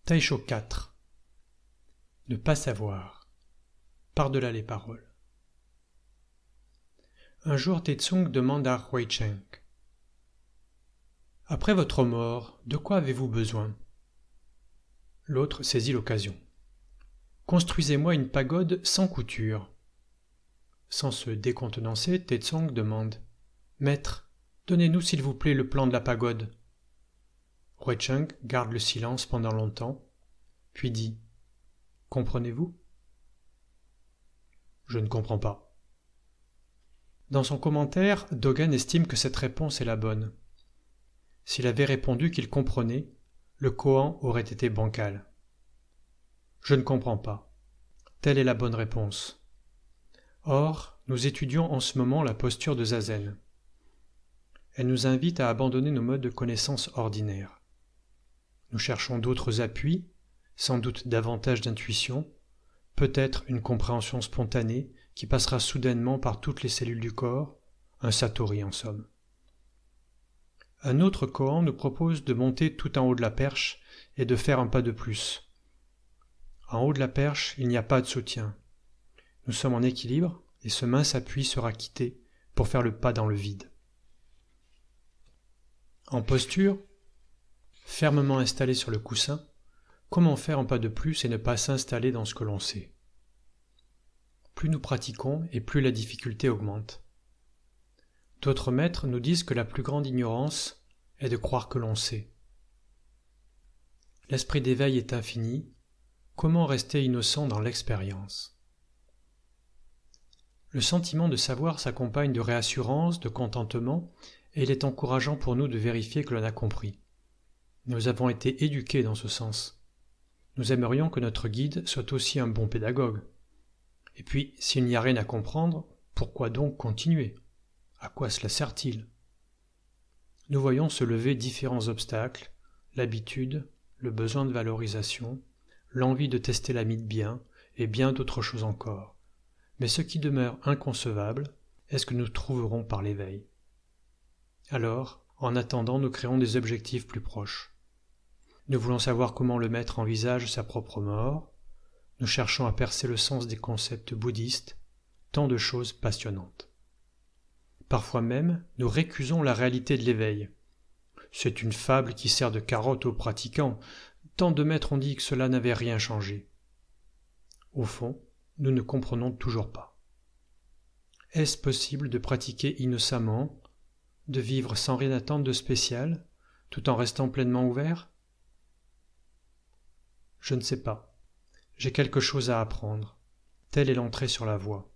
Taisho 4. Ne pas savoir. Par-delà les paroles. Un jour, Tetsung demande à Huicheng : « Après votre mort, de quoi avez-vous besoin ?» L'autre saisit l'occasion. « Construisez-moi une pagode sans couture. » Sans se décontenancer, Tetsung demande : « Maître, donnez-nous s'il vous plaît le plan de la pagode. » Huicheng garde le silence pendant longtemps, puis dit : « Comprenez-vous ? » « Je ne comprends pas. » Dans son commentaire, Dogen estime que cette réponse est la bonne. S'il avait répondu qu'il comprenait, le koan aurait été bancal. « Je ne comprends pas. » Telle est la bonne réponse. Or, nous étudions en ce moment la posture de Zazen. Elle nous invite à abandonner nos modes de connaissance ordinaires. Nous cherchons d'autres appuis, sans doute davantage d'intuition, peut-être une compréhension spontanée qui passera soudainement par toutes les cellules du corps, un satori en somme. Un autre koan nous propose de monter tout en haut de la perche et de faire un pas de plus. En haut de la perche, il n'y a pas de soutien. Nous sommes en équilibre et ce mince appui sera quitté pour faire le pas dans le vide. En posture, fermement installé sur le coussin, comment faire un pas de plus et ne pas s'installer dans ce que l'on sait ? Plus nous pratiquons et plus la difficulté augmente. D'autres maîtres nous disent que la plus grande ignorance est de croire que l'on sait. L'esprit d'éveil est infini, comment rester innocent dans l'expérience ? Le sentiment de savoir s'accompagne de réassurance, de contentement, et il est encourageant pour nous de vérifier que l'on a compris. Nous avons été éduqués dans ce sens. Nous aimerions que notre guide soit aussi un bon pédagogue. Et puis, s'il n'y a rien à comprendre, pourquoi donc continuer ? À quoi cela sert-il ? Nous voyons se lever différents obstacles, l'habitude, le besoin de valorisation, l'envie de tester la mythe bien, et bien d'autres choses encore. Mais ce qui demeure inconcevable est ce que nous trouverons par l'éveil. Alors, en attendant, nous créons des objectifs plus proches. Nous voulons savoir comment le maître envisage sa propre mort. Nous cherchons à percer le sens des concepts bouddhistes, tant de choses passionnantes. Parfois même, nous récusons la réalité de l'éveil. C'est une fable qui sert de carotte aux pratiquants. Tant de maîtres ont dit que cela n'avait rien changé. Au fond, nous ne comprenons toujours pas. Est-ce possible de pratiquer innocemment, de vivre sans rien attendre de spécial, tout en restant pleinement ouvert ? Je ne sais pas. J'ai quelque chose à apprendre. Telle est l'entrée sur la voie.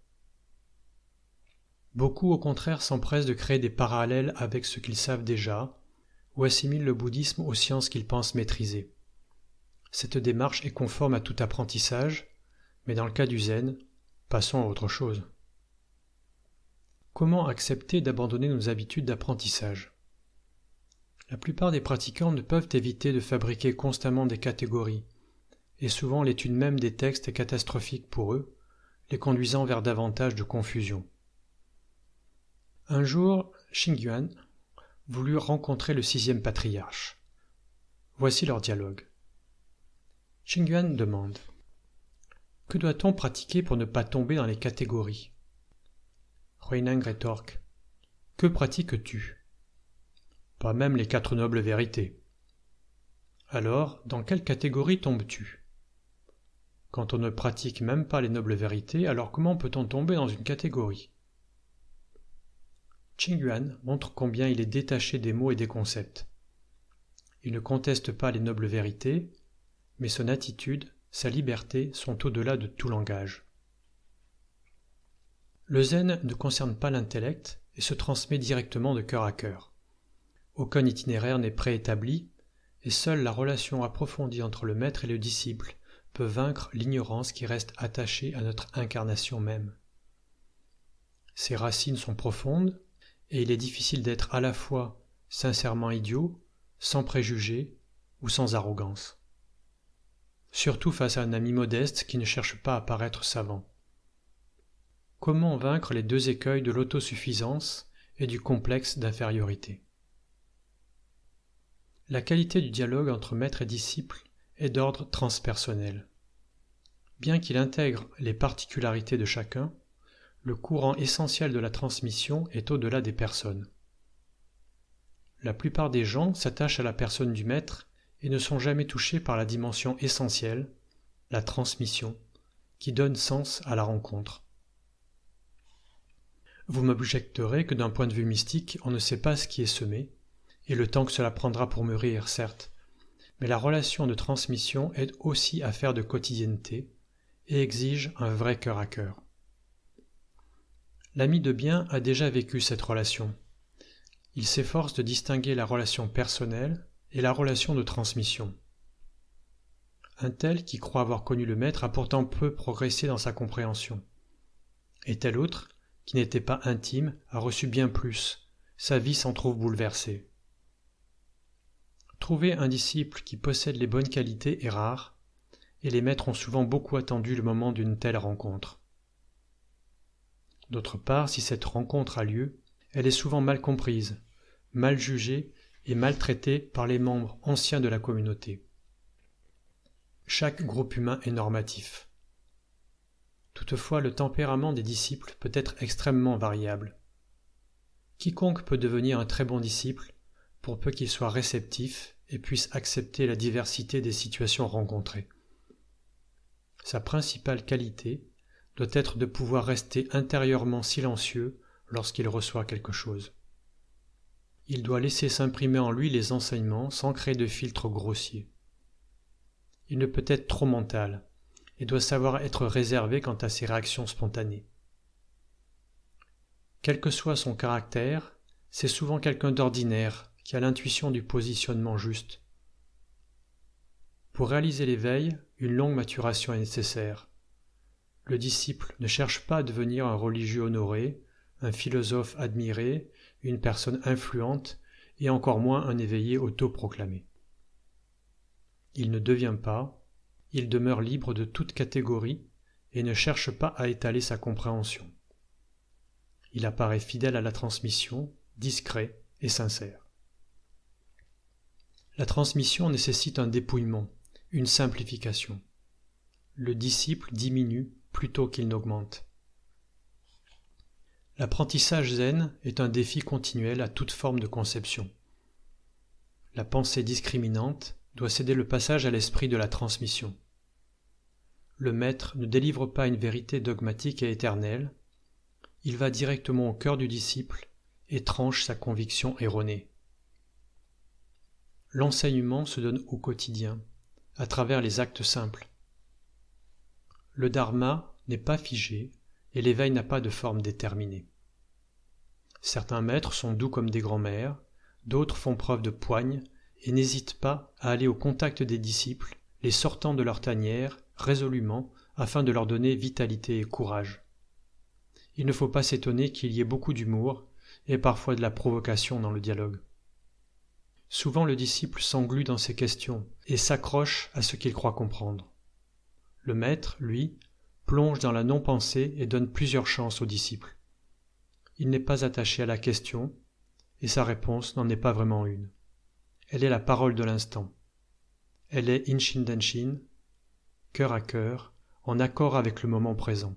Beaucoup, au contraire, s'empressent de créer des parallèles avec ce qu'ils savent déjà, ou assimilent le bouddhisme aux sciences qu'ils pensent maîtriser. Cette démarche est conforme à tout apprentissage, mais dans le cas du zen, passons à autre chose. Comment accepter d'abandonner nos habitudes d'apprentissage ? La plupart des pratiquants ne peuvent éviter de fabriquer constamment des catégories, et souvent l'étude même des textes est catastrophique pour eux, les conduisant vers davantage de confusion. Un jour, Xingyuan voulut rencontrer le 6e patriarche. Voici leur dialogue. Xingyuan demande : « Que doit-on pratiquer pour ne pas tomber dans les catégories ?» Huineng rétorque : « Que pratiques-tu ? » ?»« Pas même les 4 nobles vérités. » »« Alors, dans quelle catégorie tombes-tu ? » ?»« Quand on ne pratique même pas les nobles vérités, alors comment peut-on tomber dans une catégorie ? » Xingyuan montre combien il est détaché des mots et des concepts. Il ne conteste pas les nobles vérités, mais son attitude, sa liberté sont au-delà de tout langage. Le zen ne concerne pas l'intellect et se transmet directement de cœur à cœur. Aucun itinéraire n'est préétabli, et seule la relation approfondie entre le maître et le disciple peut vaincre l'ignorance qui reste attachée à notre incarnation même. Ses racines sont profondes, et il est difficile d'être à la fois sincèrement idiot, sans préjugés ou sans arrogance. Surtout face à un ami modeste qui ne cherche pas à paraître savant. Comment vaincre les 2 écueils de l'autosuffisance et du complexe d'infériorité ? La qualité du dialogue entre maître et disciple est d'ordre transpersonnel. Bien qu'il intègre les particularités de chacun, le courant essentiel de la transmission est au-delà des personnes. La plupart des gens s'attachent à la personne du maître et ne sont jamais touchés par la dimension essentielle, la transmission, qui donne sens à la rencontre. Vous m'objecterez que d'un point de vue mystique, on ne sait pas ce qui est semé, et le temps que cela prendra pour mûrir, certes, mais la relation de transmission est aussi affaire de quotidienneté et exige un vrai cœur à cœur. L'ami de bien a déjà vécu cette relation. Il s'efforce de distinguer la relation personnelle et la relation de transmission. Un tel qui croit avoir connu le maître a pourtant peu progressé dans sa compréhension. Et tel autre, qui n'était pas intime, a reçu bien plus. Sa vie s'en trouve bouleversée. Trouver un disciple qui possède les bonnes qualités est rare, et les maîtres ont souvent beaucoup attendu le moment d'une telle rencontre. D'autre part, si cette rencontre a lieu, elle est souvent mal comprise, mal jugée et mal traitée par les membres anciens de la communauté. Chaque groupe humain est normatif. Toutefois, le tempérament des disciples peut être extrêmement variable. Quiconque peut devenir un très bon disciple, pour peu qu'il soit réceptif et puisse accepter la diversité des situations rencontrées. Sa principale qualité doit être de pouvoir rester intérieurement silencieux lorsqu'il reçoit quelque chose. Il doit laisser s'imprimer en lui les enseignements sans créer de filtre grossier. Il ne peut être trop mental et doit savoir être réservé quant à ses réactions spontanées. Quel que soit son caractère, c'est souvent quelqu'un d'ordinaire qui a l'intuition du positionnement juste. Pour réaliser l'éveil, une longue maturation est nécessaire. Le disciple ne cherche pas à devenir un religieux honoré, un philosophe admiré, une personne influente et encore moins un éveillé autoproclamé. Il ne devient pas, il demeure libre de toute catégorie et ne cherche pas à étaler sa compréhension. Il apparaît fidèle à la transmission, discret et sincère. La transmission nécessite un dépouillement, une simplification. Le disciple diminue plutôt qu'il n'augmente. L'apprentissage zen est un défi continuel à toute forme de conception. La pensée discriminante doit céder le passage à l'esprit de la transmission. Le maître ne délivre pas une vérité dogmatique et éternelle, il va directement au cœur du disciple et tranche sa conviction erronée. L'enseignement se donne au quotidien, à travers les actes simples. Le dharma n'est pas figé et l'éveil n'a pas de forme déterminée. Certains maîtres sont doux comme des grands-mères, d'autres font preuve de poigne et n'hésitent pas à aller au contact des disciples, les sortant de leur tanière résolument afin de leur donner vitalité et courage. Il ne faut pas s'étonner qu'il y ait beaucoup d'humour et parfois de la provocation dans le dialogue. Souvent le disciple s'englue dans ses questions et s'accroche à ce qu'il croit comprendre. Le maître, lui, plonge dans la non-pensée et donne plusieurs chances au disciple. Il n'est pas attaché à la question et sa réponse n'en est pas vraiment une. Elle est la parole de l'instant. Elle est inshin denshin, cœur à cœur, en accord avec le moment présent.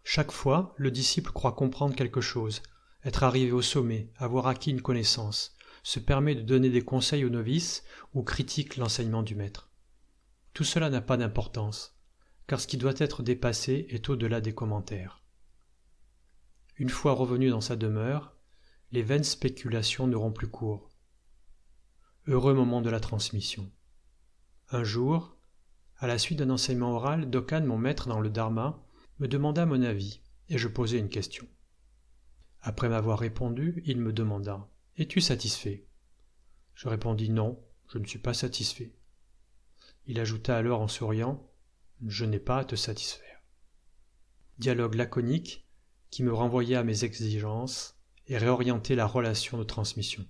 Chaque fois, le disciple croit comprendre quelque chose, être arrivé au sommet, avoir acquis une connaissance, se permet de donner des conseils aux novices ou critique l'enseignement du maître. Tout cela n'a pas d'importance, car ce qui doit être dépassé est au-delà des commentaires. Une fois revenu dans sa demeure, les vaines spéculations n'auront plus cours. Heureux moment de la transmission. Un jour, à la suite d'un enseignement oral, Dokan, mon maître dans le Dharma, me demanda mon avis, et je posai une question. Après m'avoir répondu, il me demanda « Es-tu satisfait ?» Je répondis « Non, je ne suis pas satisfait. » Il ajouta alors en souriant « Je n'ai pas à te satisfaire. » Dialogue laconique qui me renvoyait à mes exigences et réorientait la relation de transmission.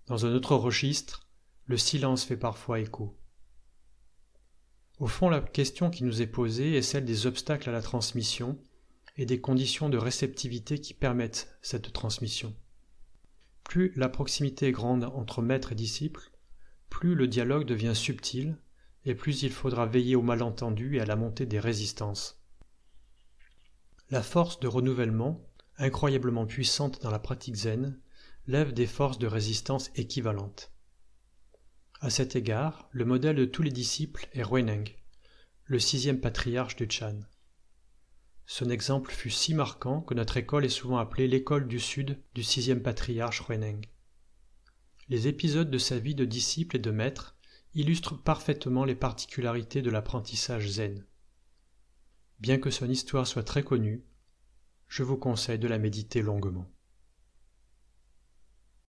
Dans un autre registre, le silence fait parfois écho. Au fond, la question qui nous est posée est celle des obstacles à la transmission et des conditions de réceptivité qui permettent cette transmission. Plus la proximité est grande entre maître et disciple, plus le dialogue devient subtil, et plus il faudra veiller aux malentendus et à la montée des résistances. La force de renouvellement, incroyablement puissante dans la pratique zen, lève des forces de résistance équivalentes. À cet égard, le modèle de tous les disciples est Ruineng, le 6e patriarche du Chan. Son exemple fut si marquant que notre école est souvent appelée l'école du Sud du 6e patriarche Ruineng. Les épisodes de sa vie de disciple et de maître illustrent parfaitement les particularités de l'apprentissage zen. Bien que son histoire soit très connue, je vous conseille de la méditer longuement.